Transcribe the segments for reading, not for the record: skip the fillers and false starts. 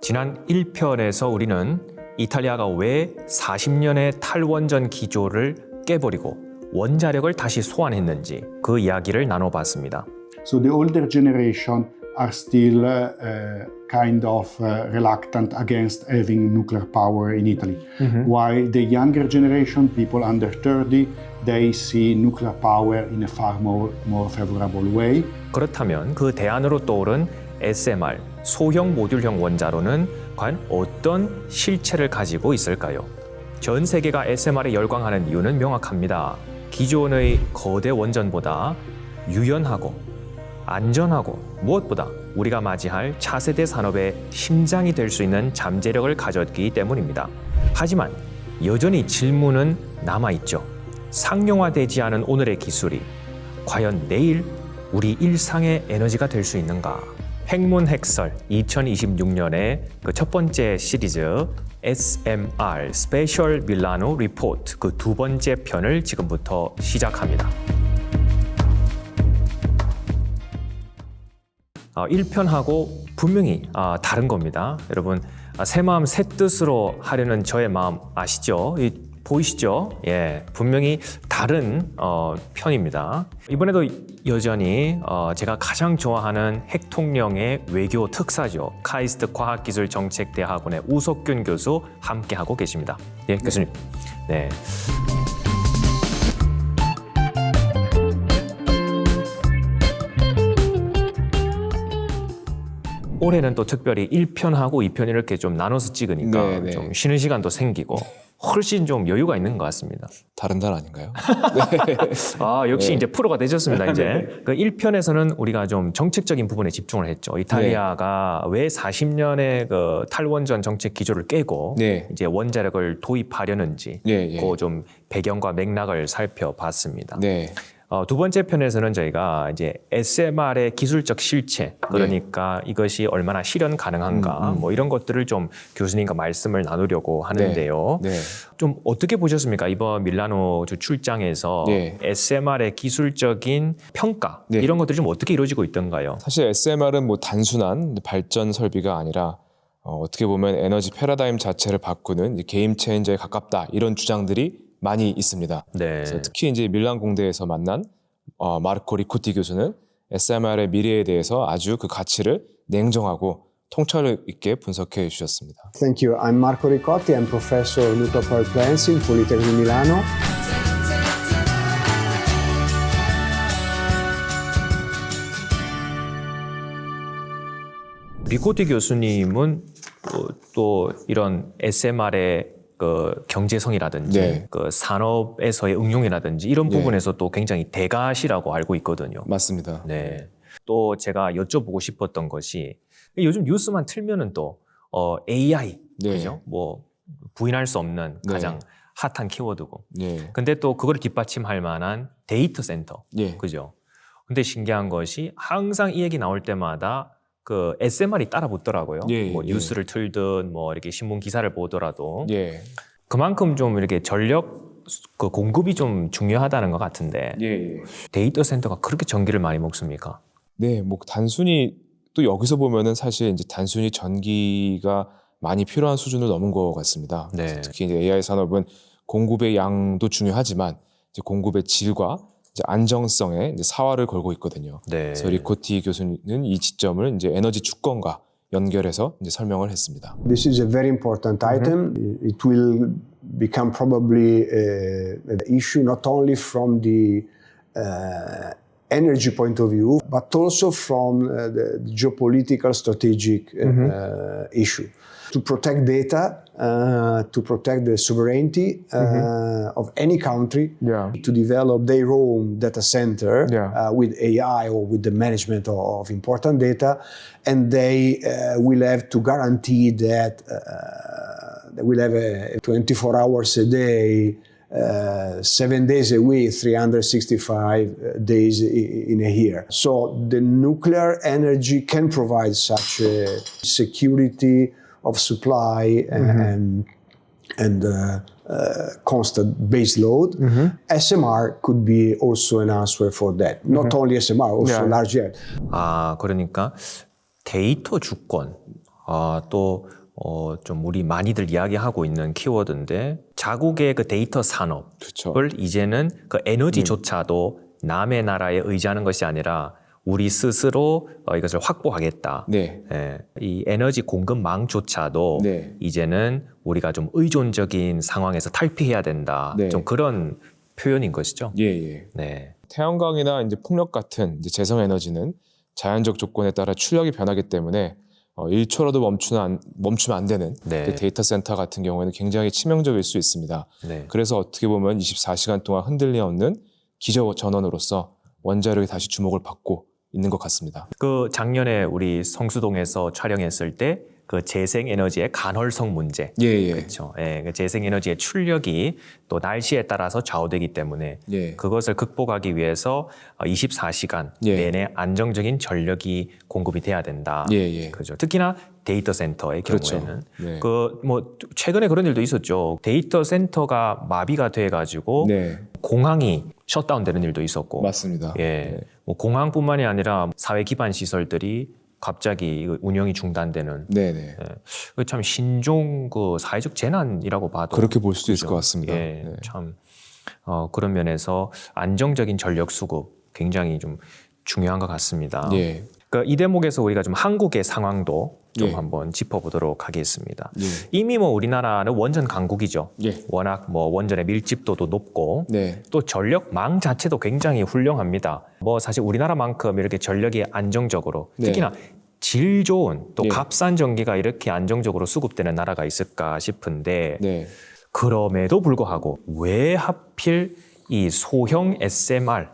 지난 1편에서 우리는 이탈리아가 왜 40년의 탈원전 기조를 깨버리고 원자력을 다시 소환했는지 그 이야기를 나눠봤습니다. So the older generation are still kind of reluctant against having nuclear power in Italy. While the younger generation, people under 30, they see nuclear power in a far more favorable way. 그렇다면 그 대안으로 떠오른 SMR, 소형 모듈형 원자로는 과연 어떤 실체를 가지고 있을까요? 전 세계가 SMR에 열광하는 이유는 명확합니다. 기존의 거대 원전보다 유연하고 안전하고 무엇보다 우리가 맞이할 차세대 산업의 심장이 될 수 있는 잠재력을 가졌기 때문입니다. 하지만 여전히 질문은 남아있죠. 상용화되지 않은 오늘의 기술이 과연 내일 우리 일상의 에너지가 될 수 있는가? 핵문핵설 2026년의 그 첫 번째 시리즈 SMR 스페셜 밀라노 리포트 그 두 번째 편을 지금부터 시작합니다. 1편하고 분명히 다른 겁니다. 여러분 새 마음 새 뜻으로 하려는 저의 마음 아시죠? 보이시죠? 예, 분명히 다른 편입니다. 이번에도 여전히 제가 가장 좋아하는 핵통령의 외교 특사죠. 카이스트 과학기술정책대학원의 우석균 교수 함께하고 계십니다. 예, 교수님. 네. 올해는 또 특별히 1편하고 2편 이렇게 좀 나눠서 찍으니까 좀 쉬는 시간도 생기고 훨씬 좀 여유가 있는 것 같습니다. 다른 달 아닌가요? 역시 이제 프로가 되셨습니다. 이제 그 1편에서는 우리가 좀 정책적인 부분에 집중을 했죠. 이탈리아가 왜 40년의 그 탈원전 정책 기조를 깨고 이제 원자력을 도입하려는지 그 좀 배경과 맥락을 살펴봤습니다. 두 번째 편에서는 저희가 이제 SMR의 기술적 실체, 그러니까 이것이 얼마나 실현 가능한가, 뭐 이런 것들을 좀 교수님과 말씀을 나누려고 하는데요. 좀 어떻게 보셨습니까? 이번 밀라노 출장에서 SMR의 기술적인 평가, 이런 것들이 좀 어떻게 이루어지고 있던가요? 사실 SMR은 뭐 단순한 발전 설비가 아니라 어떻게 보면 에너지 패러다임 자체를 바꾸는 게임 체인저에 가깝다, 이런 주장들이 많이 있습니다. 그래서 특히 이제 밀란 공대에서 만난 마르코 리코티 교수는 SMR의 미래에 대해서 아주 그 가치를 냉정하고 통찰력 있게 분석해 주셨습니다. Thank you. I'm Marco Ricotti. I'm professor of nuclear power plants in Politecnico di Milano. 리코티 교수님은 또 이런 SMR의 그 경제성이라든지 그 산업에서의 응용이라든지 이런 부분에서 또 굉장히 대가시라고 알고 있거든요. 맞습니다. 네. 또 제가 여쭤보고 싶었던 것이 요즘 뉴스만 틀면은 또 AI, 그죠? 뭐 부인할 수 없는 가장 핫한 키워드고. 근데 또 그걸 뒷받침할 만한 데이터 센터, 그죠? 근데 신기한 것이 항상 이 얘기 나올 때마다 그 SMR이 따라 붙더라고요. 뭐 뉴스를 틀든 뭐 이렇게 신문 기사를 보더라도 그만큼 좀 이렇게 전력 그 공급이 좀 중요하다는 것 같은데 데이터 센터가 그렇게 전기를 많이 먹습니까? 네, 뭐 단순히 또 여기서 보면은 사실 이제 단순히 전기가 많이 필요한 수준을 넘은 것 같습니다. 특히 이제 AI 산업은 공급의 양도 중요하지만 이제 공급의 질과 이제 안정성에 이제 사활을 걸고 있거든요. 그래서 리코티 교수는 이 지점을 이제 에너지 주권과 연결해서 이제 설명을 했습니다. This is a very important item. It will become probably an issue not only from the energy point of view, but also from the geopolitical strategic issue. To protect data, to protect the sovereignty of any country, to develop their own data center with AI or with the management of important data, and they will have to guarantee that they will have 24 hours a day, 7 days a week, 365 days in a year. So the nuclear energy can provide such a security of supply and constant base load. SMR could be also an answer for that. Not only SMR, also large air. 그러니까 데이터 주권. 좀 우리 많이들 이야기하고 있는 키워드인데 자국의 그 데이터 산업을 그렇죠. 이제는 그 에너지조차도 남의 나라에 의지하는 것이 아니라 우리 스스로 이것을 확보하겠다. 네. 예, 이 에너지 공급망조차도 네. 이제는 우리가 좀 의존적인 상황에서 탈피해야 된다. 네. 좀 그런 표현인 것이죠. 예, 예. 네. 태양광이나 이제 풍력 같은 이제 재생 에너지는 자연적 조건에 따라 출력이 변하기 때문에 1초라도 멈추면 안 되는 네. 그 데이터 센터 같은 경우에는 굉장히 치명적일 수 있습니다. 네. 그래서 어떻게 보면 24시간 동안 흔들림 없는 기저 전원으로서 원자력이 다시 주목을 받고 있는 것 같습니다. 그 작년에 우리 성수동에서 촬영했을 때 그 재생 에너지의 간헐성 문제. 예, 예. 그렇죠. 예, 그 재생 에너지의 출력이 또 날씨에 따라서 좌우되기 때문에 예. 그것을 극복하기 위해서 24시간 예. 내내 안정적인 전력이 공급이 돼야 된다. 예, 예. 그죠. 특히나 데이터 센터의 그렇죠. 경우에는 네. 그 뭐 최근에 그런 일도 있었죠. 데이터 센터가 마비가 돼 가지고 네. 공항이 셧다운되는 일도 있었고. 맞습니다. 예. 네. 뭐 공항뿐만이 아니라 사회 기반 시설들이 갑자기 운영이 중단되는 네네. 참 신종 그 사회적 재난이라고 봐도 그렇게 볼 수도 있을 그죠? 것 같습니다. 예, 네. 참 그런 면에서 안정적인 전력 수급 굉장히 좀 중요한 것 같습니다. 예. 그러니까 이 대목에서 우리가 좀 한국의 상황도 좀 예. 한번 짚어보도록 하겠습니다. 예. 이미 뭐 우리나라는 원전 강국이죠. 예. 워낙 뭐 원전의 밀집도도 높고 네. 또 전력망 자체도 굉장히 훌륭합니다. 뭐 사실 우리나라만큼 이렇게 전력이 안정적으로 네. 특히나 질 좋은 또 예. 값싼 전기가 이렇게 안정적으로 수급되는 나라가 있을까 싶은데 네. 그럼에도 불구하고 왜 하필 이 소형 SMR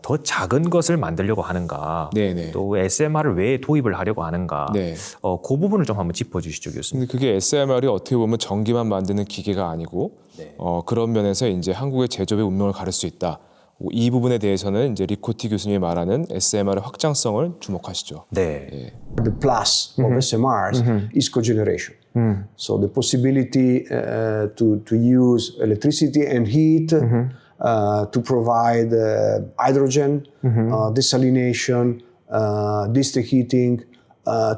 더 작은 것을 만들려고 하는가? 네네. 또 SMR을 왜 도입을 하려고 하는가? 네. 그 부분을 좀 한번 짚어주시죠, 교수님. 근데 그게 SMR이 어떻게 보면 전기만 만드는 기계가 아니고 네. 그런 면에서 이제 한국의 제조업의 운명을 가를 수 있다. 이 부분에 대해서는 이제 리코티 교수님이 말하는 SMR의 확장성을 주목하시죠. 네. 예. The plus of SMRs is cogeneration. So the possibility to use electricity and heat to provide hydrogen, desalination, district heating,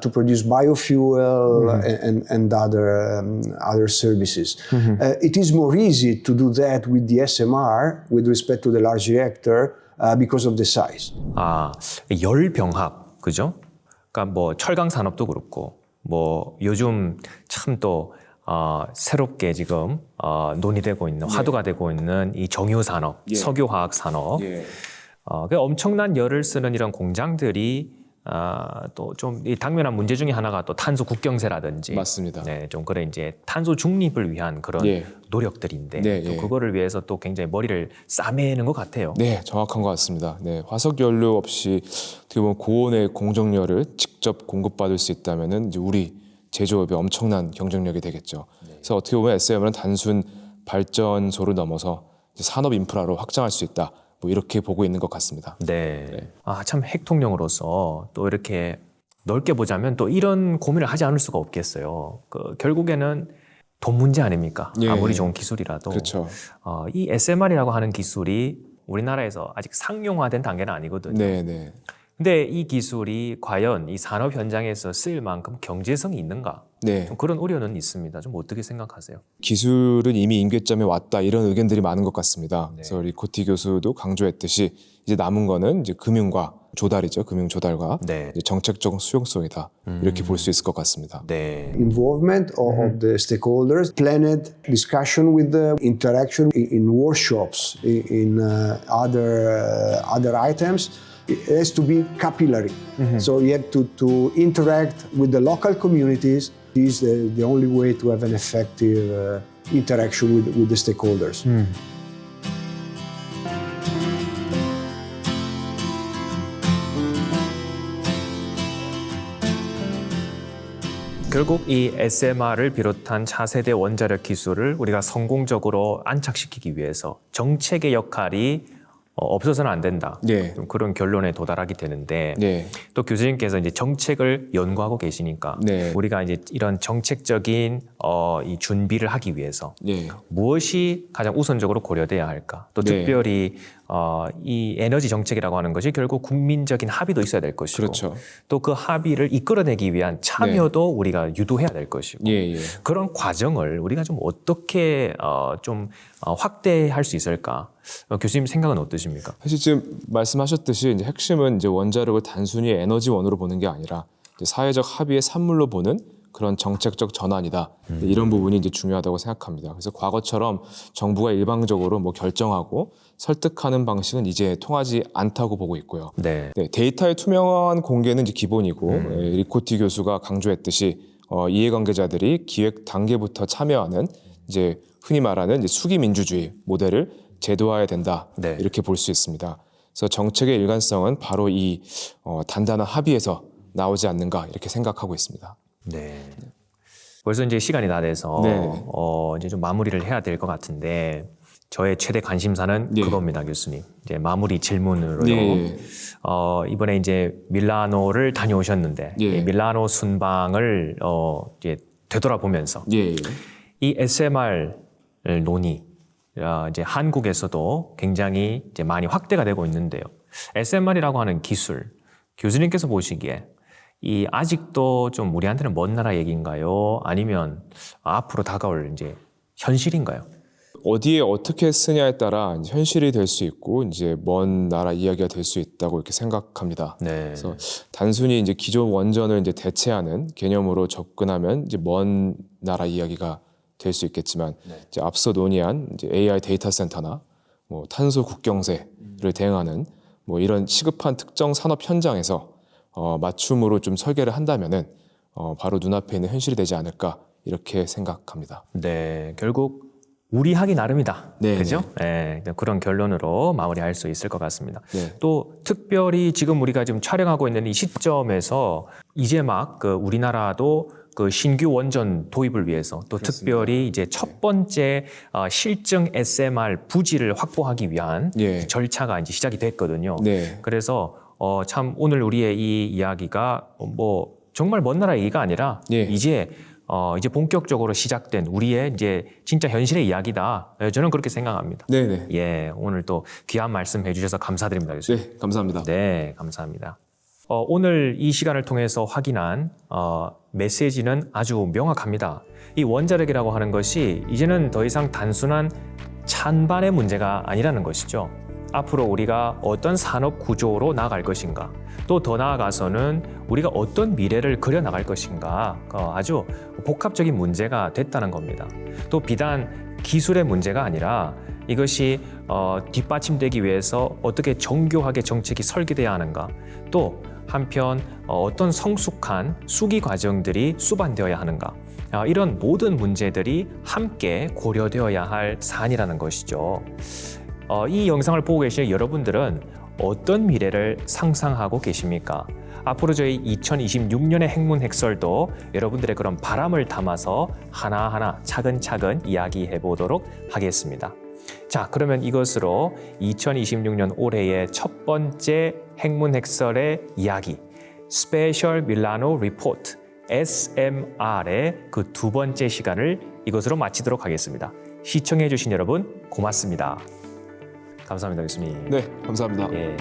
to produce biofuel and other services. It is more easy to do that with the SMR with respect to the large reactor because of the size. 열병합, 그죠? 그러니까 뭐 철강 산업도 그렇고 뭐 요즘 참 또 새롭게 지금 논의되고 있는 화두가 되고 있는 이 정유 산업, 예. 석유화학 산업, 예. 그 엄청난 열을 쓰는 이런 공장들이 또 좀 이 당면한 문제 중에 하나가 또 탄소 국경세라든지, 맞습니다. 네, 좀 그런 이제 탄소 중립을 위한 그런 예. 노력들인데 네, 또 예. 그거를 위해서 또 굉장히 머리를 싸매는 것 같아요. 네, 정확한 것 같습니다. 네, 화석 연료 없이 어떻게 보면 고온의 공정열을 직접 공급받을 수 있다면은 이제 우리 제조업이 엄청난 경쟁력이 되겠죠. 그래서 어떻게 보면 SMR은 단순 발전소를 넘어서 이제 산업 인프라로 확장할 수 있다. 뭐 이렇게 보고 있는 것 같습니다. 네. 참 핵통령으로서 또 이렇게 넓게 보자면 또 이런 고민을 하지 않을 수가 없겠어요. 결국에는 돈 문제 아닙니까? 예. 아무리 좋은 기술이라도. 그렇죠. 이 SMR이라고 하는 기술이 우리나라에서 아직 상용화된 단계는 아니거든요. 네, 네. 근데 이 기술이 과연 이 산업 현장에서 쓰일 만큼 경제성이 있는가? 네. 좀 그런 우려는 있습니다. 좀 어떻게 생각하세요? 기술은 이미 임계점에 왔다 이런 의견들이 많은 것 같습니다. 네. 그래서 리코티 교수도 강조했듯이 이제 남은 거는 이제 금융과 조달이죠. 금융 조달과 네. 이제 정책적 수용성이다 이렇게 볼 수 있을 것 같습니다. 네. Involvement of the stakeholders, planned discussion with them, interaction in workshops, in other items. It has to be capillary. So you have to interact with the local communities. This is the only way to have an effective interaction with the stakeholders. 결국 이 SMR을 비롯한 차세대 원자력 기술을 우리가 성공적으로 안착시키기 위해서 정책의 역할이 없어서는 안 된다. 네. 좀 그런 결론에 도달하게 되는데 네. 또 교수님께서 이제 정책을 연구하고 계시니까 네. 우리가 이제 이런 정책적인 이 준비를 하기 위해서 예. 무엇이 가장 우선적으로 고려돼야 할까? 또 네. 특별히 이 에너지 정책이라고 하는 것이 결국 국민적인 합의도 있어야 될 것이고 그렇죠. 또 그 합의를 이끌어내기 위한 참여도 우리가 유도해야 될 것이고 예, 예. 그런 과정을 우리가 좀 어떻게 확대할 수 있을까? 교수님 생각은 어떠십니까? 사실 지금 말씀하셨듯이 이제 핵심은 이제 원자력을 단순히 에너지원으로 보는 게 아니라 이제 사회적 합의의 산물로 보는 그런 정책적 전환이다. 이런 부분이 이제 중요하다고 생각합니다. 그래서 과거처럼 정부가 일방적으로 뭐 결정하고 설득하는 방식은 이제 통하지 않다고 보고 있고요. 네. 네, 데이터의 투명한 공개는 이제 기본이고 리코티 교수가 강조했듯이 이해관계자들이 기획 단계부터 참여하는 이제 흔히 말하는 이제 수기 민주주의 모델을 제도화해야 된다. 네. 이렇게 볼 수 있습니다. 그래서 정책의 일관성은 바로 이 단단한 합의에서 나오지 않는가 이렇게 생각하고 있습니다. 네. 벌써 이제 시간이 다 돼서 네. 이제 좀 마무리를 해야 될 것 같은데 저의 최대 관심사는 예. 그겁니다, 교수님. 이제 마무리 질문으로요. 예. 이번에 이제 밀라노를 다녀오셨는데 예. 이 밀라노 순방을 이제 되돌아보면서 예. 이 SMR 논의 이제 한국에서도 굉장히 이제 많이 확대가 되고 있는데요. SMR이라고 하는 기술 교수님께서 보시기에 이 아직도 좀 우리한테는 먼 나라 얘기인가요? 아니면 앞으로 다가올 이제 현실인가요? 어디에 어떻게 쓰냐에 따라 이제 현실이 될 수 있고 이제 먼 나라 이야기가 될 수 있다고 이렇게 생각합니다. 네. 그래서 단순히 이제 기존 원전을 이제 대체하는 개념으로 접근하면 이제 먼 나라 이야기가 될 수 있겠지만 이제 앞서 논의한 이제 AI 데이터 센터나 뭐 탄소 국경세를 대응하는 뭐 이런 시급한 특정 산업 현장에서 맞춤으로 좀 설계를 한다면은 바로 눈앞에 있는 현실이 되지 않을까 이렇게 생각합니다. 네, 결국 우리 하기 나름이다. 네, 그죠? 네. 그런 결론으로 마무리할 수 있을 것 같습니다. 네. 또 특별히 지금 우리가 지금 촬영하고 있는 이 시점에서 이제 막 그 우리나라도 그 신규 원전 도입을 위해서 또 특별히 이제 첫 번째 실증 SMR 부지를 확보하기 위한 예. 절차가 이제 시작이 됐거든요. 네. 그래서 참 오늘 우리의 이 이야기가 뭐 정말 먼 나라 얘기가 아니라 예. 이제 본격적으로 시작된 우리의 이제 진짜 현실의 이야기다. 저는 그렇게 생각합니다. 네네. 예, 오늘 또 귀한 말씀 해주셔서 감사드립니다, 교수님. 네, 감사합니다. 네, 감사합니다. 오늘 이 시간을 통해서 확인한 메시지는 아주 명확합니다. 이 원자력이라고 하는 것이 이제는 더 이상 단순한 찬반의 문제가 아니라는 것이죠. 앞으로 우리가 어떤 산업 구조로 나아갈 것인가, 또 더 나아가서는 우리가 어떤 미래를 그려나갈 것인가, 아주 복합적인 문제가 됐다는 겁니다. 또 비단 기술의 문제가 아니라 이것이 뒷받침되기 위해서 어떻게 정교하게 정책이 설계돼야 하는가, 또 한편 어떤 성숙한 수기 과정들이 수반되어야 하는가, 이런 모든 문제들이 함께 고려되어야 할 사안이라는 것이죠. 이 영상을 보고 계시는 여러분들은 어떤 미래를 상상하고 계십니까? 앞으로 저희 2026년의 핵문 핵설도 여러분들의 그런 바람을 담아서 하나하나 차근차근 이야기해 보도록 하겠습니다. 자, 그러면 이것으로 2026년 올해의 첫 번째 핵문 핵설의 이야기, 스페셜 밀라노 리포트 SMR의 그 두 번째 시간을 이것으로 마치도록 하겠습니다. 시청해 주신 여러분 고맙습니다. 감사합니다, 교수님. 네, 감사합니다. 예.